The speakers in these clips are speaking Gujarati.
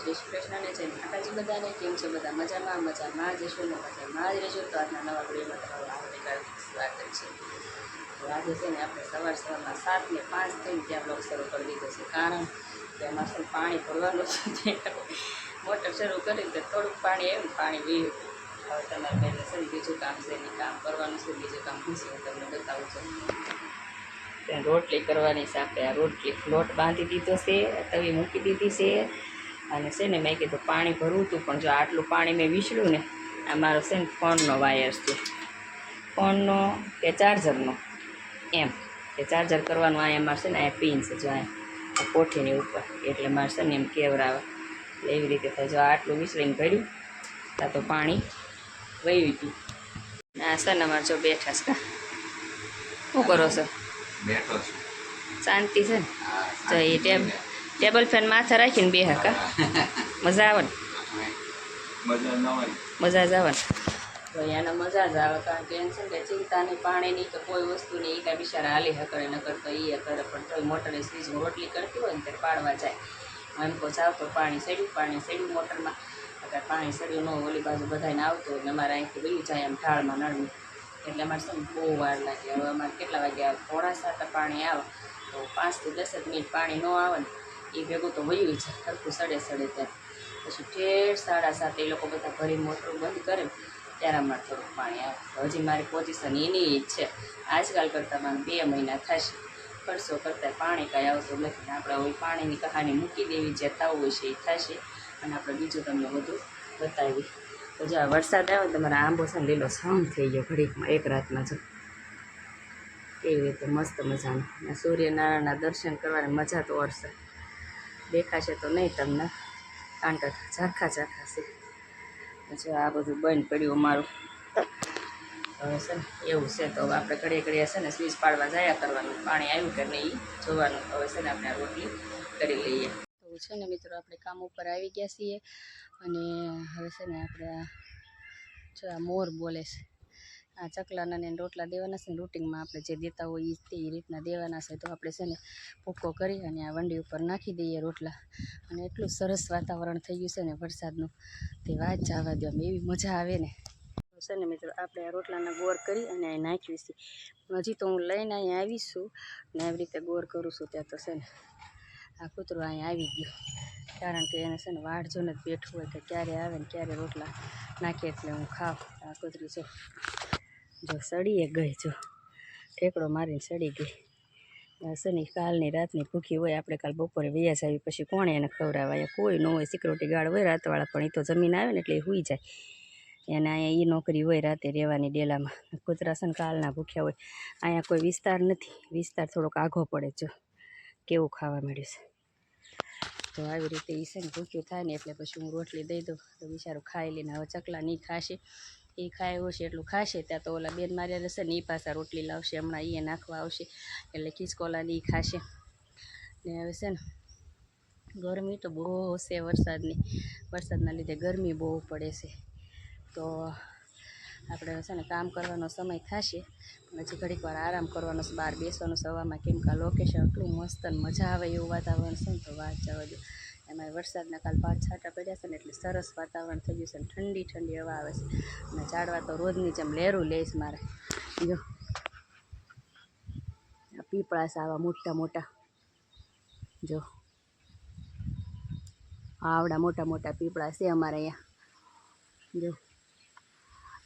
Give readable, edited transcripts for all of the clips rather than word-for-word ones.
જય શ્રી કૃષ્ણ ને જય માતાજી બધાને. કેમ છે બધા? મજામાં જઈશું ને મજામાં જ રહેજો. તો આજના નવા વિડીયોમાં તમારું હાર્દિક સ્વાગત છે. તો આજે છે ને આપણે સવારમાં 7 ને 5 થઈને ત્યાં બ્લોગ શરૂ કરી દીધો છે, કારણ કે અમારે છે પાણી ભરવાનું છે. મોટર શરૂ કરી તો થોડુંક પાણી આવ્યું, પાણી વીયું. હવે તમારે પહેલાં છે ને બીજું કામ છે, એની કામ કરવાનું છે. બીજું કામ પૂછી હું તમને બતાવું છું. ત્યાં રોટલી કરવાની છે આપણે. આ રોટલી લોટ બાંધી દીધો છે, તવી મૂકી દીધી છે. અને છે ને મેં કીધું પાણી ભરવું હતું, પણ જો આટલું પાણી મેં વિસળ્યું ને, આ મારો છે ને ફોનનો વાયર છે, ફોનનો કે ચાર્જરનો, એમ કે ચાર્જર કરવાનું. અહીંયા મારે છે ને અહીંયા પિન છે, જો અહીંયા કોઠીની ઉપર, એટલે મારે છે ને એમ કેવરાવે એવી રીતે થાય. જો આટલું વિસળીને ભર્યું ત્યાં તો પાણી વહી ગયું. આ છે ને અમારે જો બેઠા છે. શું કરો છો? બેઠો છું. શાંતિ છે ને? જો એ ટેબલ ફેન માથે રાખીને બે હકા મજા આવે ને? મજા જ આવે ને? તો એના મજા જ આવે, કારણ કે એને છે ને ચિંતા નહીં, પાણીની કે કોઈ વસ્તુની. એ કાંઈ બિચારા હાલી હકરે ન કરતો એ કરે, પણ તોય મોટરે સ્વીચમાં રોટલી કરતી હોય ને ત્યારે પાડવા જાય. એમ કહો જાવ તો પાણી સડ્યું મોટરમાં. અગર પાણી સડ્યું ન ઓલી બાજુ બધાને આવતું હોય ને અમારે અહીંથી વયું જાય એમ ઢાળમાં નળવું, એટલે અમારે છે ને બહુ વાર લાગે. હવે અમારે કેટલા વાગ્યા 6:45 પાણી આવે, તો 5 થી 10 મિનિટ પાણી ન આવે ને એ ભેગું તો વયું છે, સરખું સડે ત્યાં. પછી ઠેર 7:30 એ લોકો બધા ભરી મોટરું બંધ કરે ત્યારે અમારે થોડુંક પાણી આવે. હજી મારી પોઝિશન એની જ છે. આજકાલ કરતાં મારે 2 મહિના થશે ખર્ચો કરતાં પાણી કાંઈ આવતું નથી. આપણે હવે પાણીની કહાની મૂકી દેવી, જે થવું હોય છે એ થશે, અને આપણે બીજું તમને બધું બતાવી. તો જો વરસાદ આવ્યો ને તમારા આંબો છે ને લીલો સમ થઈ ગયો ઘડીકમાં, એક રાતમાં. જો એવી રીતે મસ્ત મજાનું. અને સૂર્યનારાયણના દર્શન કરવાની મજા તો ઓરશે. દેખાશે તો નહીં તમને, કારણ કે ઝાંખા છે. જો આ બધું બંધ પડ્યું અમારું. હવે છે ને એવું છે, તો હવે આપણે ઘડીએ છે ને સ્વીચ પાડવા જયા કરવાનું. પાણી આવ્યું કે નહીં એ જોવાનું. હવે છે ને આપણે આ રોટલી કરી લઈએ. તો છે ને મિત્રો, આપણે કામ ઉપર આવી ગયા છીએ, અને હવે છે ને આપણે જો આ મોર બોલે છે. આ ચકલાના ને રોટલા દેવાના છે ને, રૂટિંગમાં આપણે જે દેતા હોય એ રીતના દેવાના છે. તો આપણે છે ને ભૂકો કરી અને આ વંડી ઉપર નાખી દઈએ રોટલા. અને એટલું સરસ વાતાવરણ થઈ ગયું છે ને વરસાદનું, તે વાત જવા દો, એવી મજા આવે ને. તો છે ને મિત્રો, આપણે આ રોટલાના ગોળ કરી અને અહીં નાખ્યું છે. હજી તો હું લઈને અહીંયા આવીશું ને આવી રીતે ગોળ કરું છું. ત્યાં તો છે ને આ કૂતરો અહીંયા આવી ગયો, કારણ કે એને છે ને વાડ જોને જ બેઠું હોય કે ક્યારે આવે ને ક્યારે રોટલા નાખીએ એટલે હું ખાવ. આ કૂતરી જો સડીએ ગઈ, જો ઠેકડો મારીને સડી ગઈ. છે ને કાલની રાતની ભૂખી હોય. આપણે કાલ બપોરે વૈયા જ આવી, પછી કોણે એને ખવડાવાય? કોઈ ન હોય, સિક્યુરિટી ગાર્ડ હોય રાતવાળા, પણ એ તો જમીન આવે ને એટલે એ સૂઈ જાય. એને અહીંયા એ નોકરી હોય રાતે રહેવાની ડેલામાં. કૂતરા છે ને કાલના ભૂખ્યા હોય. અહીંયા કોઈ વિસ્તાર નથી, વિસ્તાર થોડોક આઘો પડે. જો કેવું ખાવા મળ્યું છે. તો આવી રીતે એ છે ને ભૂખ્યું થાય ને એટલે પછી હું રોટલી દઈ દઉં, તો બિચારું ખાઈ લઈને. હવે ચકલા નહીં ખાશે, એ ખાય હશે એટલું ખાશે. ત્યાં તો ઓલા બેન મારે રહેશે ને એ પાછા રોટલી લાવશે, હમણાં એ નાખવા આવશે, એટલે ખીચકોલાની એ ખાશે. ને હવે છે ને ગરમી તો બહુ છે વરસાદના લીધે ગરમી બહુ પડે છે. તો આપણે છે ને કામ કરવાનો સમય થશે, હજી ઘડીક વાર આરામ કરવાનો છે, બહાર બેસવાનું છે હવામાં. કેમ કે આ લોકેશન એટલું મસ્ત અને મજા આવે એવું વાતાવરણ છે ને, તો વાત જવા દો. એમાં વરસાદના કાલ 5 છાંટા પડ્યા છે ને, એટલે સરસ વાતાવરણ થઈ ગયું છે ને ઠંડી ઠંડી હવા આવે છે. અને ઝાડવા તો રોજની જેમ લહેરું લે છે મારે. જો આ પીપળા છે આવા મોટા મોટા, જો આવડા મોટા મોટા પીપળા છે અમારે અહીંયા. જો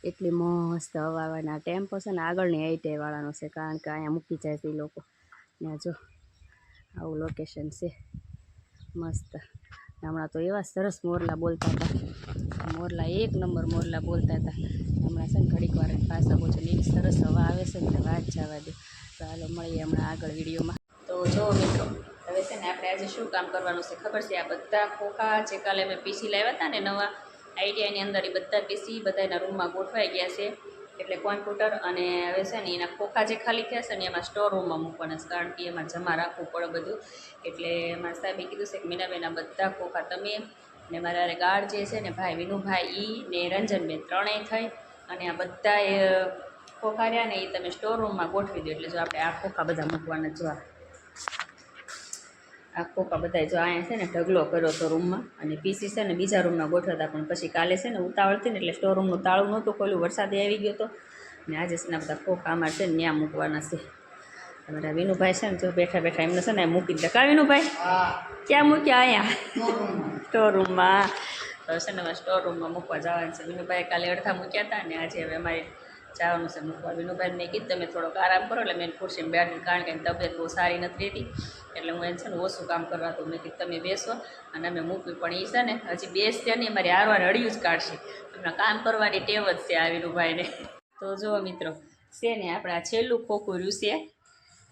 એટલી મસ્ત હવા આવે ને. આ ટેમ્પો છે ને આગળની આઈટીઆઈ વાળાનો છે, કારણ કે અહીંયા મૂકી જાય છે એ લોકો. ને જો આવું લોકેશન છે મસ્ત. હમણાં તો એવા સરસ મોરલા બોલતા હતા, મોરલા 1 નંબર મોરલા બોલતા હતા. હમણાં છે ને ઘડીક વાર પાછા પહોંચે ને એવી સરસ હવા આવે છે ને, વાત જવા દે. તો હાલો મળીએ હમણાં આગળ વિડીયોમાં. તો જો મિત્રો, હવે છે ને આપણે આજે શું કામ કરવાનું છે ખબર છે? આ બધા ખોખા જે કાલે અમે પીસી લાવ્યા હતા ને નવા આઈડિયાની અંદર, એ બધા પીસી બધાના રૂમમાં ગોઠવાઈ ગયા છે, એટલે કોમ્પ્યુટર. અને હવે છે ને એના ખોખા જે ખાલી થયા છે ને એમાં સ્ટોર રૂમમાં મૂકવાના છે, કારણ કે એમાં જમા રાખવું પડે બધું. એટલે મારા સાહેબે કીધું છે કે મીનાબેનના બધા ખોખા તમે ને મારા ગાર્ડ જે છે ને ભાઈ વિનુભાઈ, ને રંજનબેન, ત્રણેય થઈ અને આ બધા ખોખા રહ્યા ને એ તમે સ્ટોર રૂમમાં ગોઠવી દો. એટલે જો આપણે આ ખોખા બધા મૂકવાના. જો આ ખોખા બધા જો અહીંયા છે ને ઢગલો કર્યો હતો રૂમમાં, અને પીસી છે ને બીજા રૂમમાં ગોઠવતા, પણ પછી કાલે છે ને ઉતાવળ હતી ને એટલે સ્ટોર રૂમનું તાળું નહોતું ખોલ્યું, વરસાદે આવી ગયો હતો ને આજે છે ને બધા ખોખા અમારે છે ને ત્યાં મૂકવાના છે. તમારા વિનુભાઈ છે ને જો બેઠા બેઠા એમને છે ને મૂકી દે. કા વિનુભાઈ ક્યાં મૂક્યા? અહીંયા સ્ટોર રૂમમાં. તો છે ને સ્ટોર રૂમમાં મૂકવા જવાનું છે. વિનુભાઈ કાલે અડધા મૂક્યા હતા ને આજે હવે અમારે જવાનું છે મૂકવા. વિનુભાઈને મેં કીધું તમે થોડોક આરામ કરો, એટલે મેં ખુરશીમાં બેઠી, કારણ કે એની તબિયત બહુ સારી નથી રહેતી, એટલે હું એને છે ને ઓછું કામ કરવા તો મેં કીધું તમે બેસો અને અમે મૂકવી. પણ એ છે ને હજી બેસશે નહીં, અમારી હારવાર અડિયું જ કાઢશે. એમના કામ કરવાની ટેવ જ છે આ વિનુભાઈને. તો જુઓ મિત્રો, છે ને આપણે આ છેલ્લું ખોખું રહ્યું છે,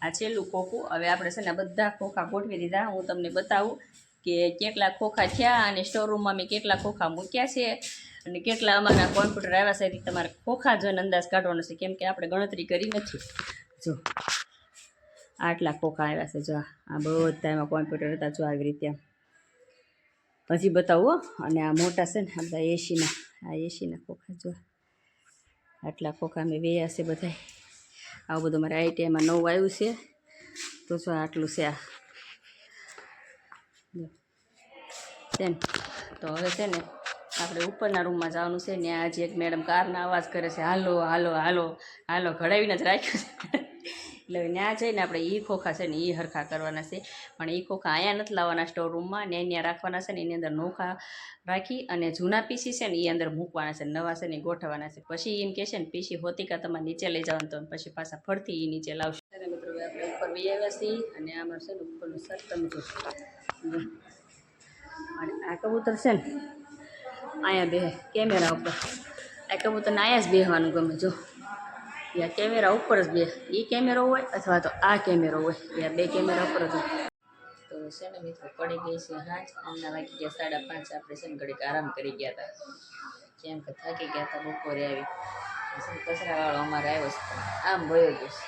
આ છેલ્લું ખોખું. હવે આપણે છે ને બધા ખોખા ગોઠવી દીધા. હું તમને બતાવું કે કેટલા ખોખા થયા અને સ્ટોરરૂમમાં મેં કેટલા ખોખા મૂક્યા છે અને કેટલા અમારા કોમ્પ્યુટર આવ્યા છે. તમારે ખોખા જોઈને અંદાજ કાઢવાનો છે, કેમ કે આપણે ગણતરી કરી નથી. જો આટલા ખોખા આવ્યા છે, જો આ બધા એમાં કોમ્પ્યુટર હતા, જો આવી રીતે હજી બતાવો. અને આ મોટા છે ને આ બધા એસીના, આ એસીના ખોખા જો આટલા ખોખા મેં વેયા છે બધા. આવું બધું મારે આઈટીઆઈમાં નવું આવ્યું છે. તો જો આટલું છે આ છે ને. તો હવે છે ને આપણે ઉપરના રૂમમાં જવાનું છે ને. આજે એક મેડમ કારના અવાજ કરે છે, હાલો હાલો હાલો હાલો, ઘડાવીને જ રાખ્યું છે. એટલે ત્યાં જઈને આપણે એ ખોખા છે ને એ હરખા કરવાના છે. પણ એ ખોખા અહીંયા નથી લાવવાના સ્ટોર રૂમમાં, ને અહીંયા રાખવાના છે ને. એની અંદર નોખા રાખી અને જૂના પીસી છે ને એ અંદર મૂકવાના છે, નવા છે ને ગોઠવવાના છે. પછી એમ કહે છે ને પીસી હોતિકા તમારે નીચે લઈ જવાનું, તો પછી પાછા ફરતી એ નીચે લાવશે. અને મિત્રો આપણે ઉપર બી આવ્યા છીએ અને આમાં છે ને ઉપરનું સર તમે જો. અને આ કબૂતર છે ને અહીંયા બે કેમેરા ઉપર, આ કબૂતરને અહીંયા જ બેસવાનું ગમે. જો યા કેમેરા ઉપર જ બે, એ કેમેરો હોય અથવા તો આ કેમેરો હોય, યા બે કેમેરા ઉપર જ હોય. તો છે ને મિત્રો પડી ગઈ છે હાજ, આમના વાગી ગયા 5:30. આપણે છે ને ઘડીક આરામ કરી ગયા હતા, કેમ કે થાકી ગયા હતા બપોરે આવી. કચરાવાળો અમારે આવ્યો છે, આમ ભયો ગયો છે.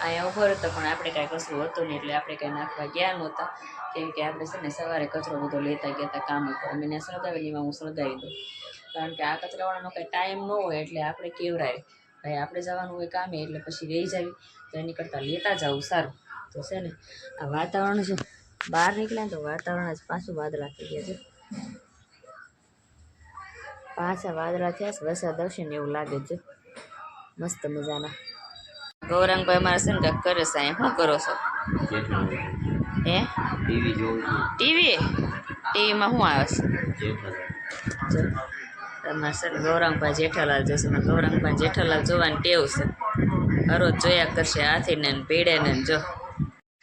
અહીંયા ઉભો હતો પણ આપણે કાંઈ કચરું હતું નહીં, એટલે આપણે કાંઈ નાખવા ગયા નહોતા, કેમ કે આપણે છે ને સવારે કચરો બધો લેતા ગયા હતા કામ ઉપર. અમે ત્યાં સળગાવેલી, એમાં હું સળગાવી દઉં, કારણ કે આ કચરાવાળાનો કાંઈ ટાઈમ ન હોય એટલે આપણે કેવરાય. ભાઈ આપણે જવાનું હોય કામે, એટલે પછી રહી જાવી, તો એની કરતાં લેતા જવું સારું. તો છે ને આ વાતાવરણ છે, બહાર નીકળ્યા ને તો વાતાવરણ જ પાછું વાદળા થઈ ગયા છે, પાછા વાદળા થયા છે, વરસાદ આવશે ને એવું લાગે છે. મસ્ત મજાના. ગૌરાંગભાઈ અમારે છે ને કાંઈક કરે છે અહીંયા. શું કરો છો? હે ટીવી જોઉં. ટીવીમાં શું આવે છે? તમારે છે ને ગૌરાંગભાઈ જેઠાલાલ જોશે. ગૌરાંગભાઈ જેઠાલાલ જોવાની ટેવ છે, હરોજ જોયા કરશે હાથીને ભેડે ને. જો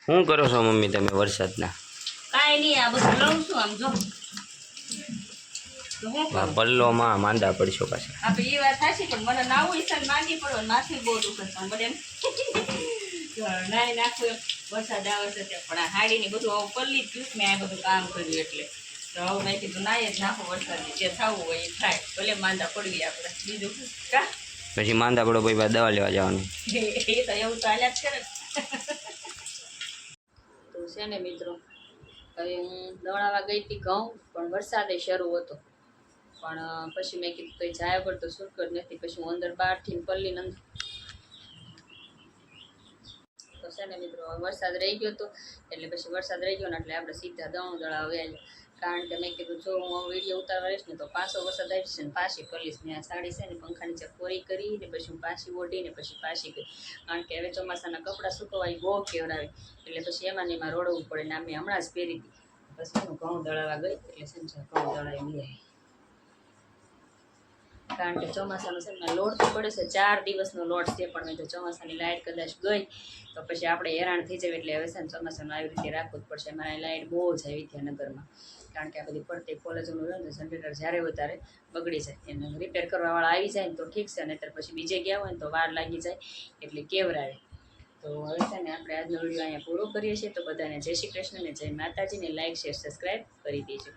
શું કરો છો મમ્મી તમે વરસાદના? કાંઈ નહીં, આ બધું લઉં છું આમ. જો પલ્લોમાં માંદા પડશો પાછા. આપણે એ વાત થાશે, પણ મને નાવું ઈચ્છા માંદી પડો, માથું બહુ દુખે છે બધે. નાઈ નાખું વરસાદ આવે છે ત્યાં, પણ આ હાડીની બધું આવું પલ્લી જ ગયું મેં આ બધું કામ કર્યું એટલે. તો હવે મેં કીધું નાય જ નાખો, વરસાદની જે થવું હોય એ થાય, ભલે માંદા પડવી આપણે. બીજું કા પછી માંદા પડો પછી દવા લેવા જવાનું. એ તો એવું તો હાલ્યા જ કરે. તો છે ને મિત્રો, હવે હું દળાવા ગઈ હતી ઘઉં, પણ વરસાદે શરૂ હતો. પણ પછી મેં કીધું તો જાય વગર તો સુરકર નથી. પછી હું અંદર બહારથી પલ્લીને અંદર. તો છે ને મિત્રો વરસાદ રહી ગયો હતો, એટલે પછી વરસાદ રહી ગયો ને એટલે આપણે સીધા દણું દળાવ આવ્યા. કારણ કે મેં કીધું જો હું વિડીયો ઉતારવા રહીશ ને તો પાછો વરસાદ આવી જશે ને પાછી કરીશ. ને આ સાડી છે ને પંખા નીચે કોરી કરી ને પછી હું પાછી ઓઢીને પછી પાછી ગઈ, કારણ કે હવે ચોમાસાના કપડાં સુકવવા બહુ કેવડાવે, એટલે પછી એમાં ને એમાં રોડવું પડે. ને અમે હમણાં જ પહેરી હતી, પછી હું ઘઉં દળાવા ગઈ, એટલે છે ને ઘઉં દળાવી લઈ આવી. કારણ કે ચોમાસાનો છે ને લોડ તો પડે છે, 4 દિવસનો લોડ છે, પણ મેં તો ચોમાસાની લાઇટ કદાચ ગઈ તો પછી આપણે હેરાન થઈ જાય. એટલે હવે છે ને ચોમાસાનું આવી રીતે રાખવું જ પડશે. અમારે લાઇટ બહુ જ આવી ત્યાં નગરમાં, કારણ કે આ બધી પડતી કોલેજોનું રહે ને જનરેટર જ્યારે વધારે બગડી જાય, એને રિપેર કરવાવાળા આવી જાય ને તો ઠીક છે, નહીંતર પછી બીજે ગયા હોય ને તો વાર લાગી જાય, એટલે કેવરાવે. તો હવે છે ને આપણે આજનો વિડીયો અહીંયા પૂરો કરીએ છીએ. તો બધાને જય શ્રી કૃષ્ણ ને જય માતાજીને. લાઇક શેર સબસ્ક્રાઈબ કરી દેજો.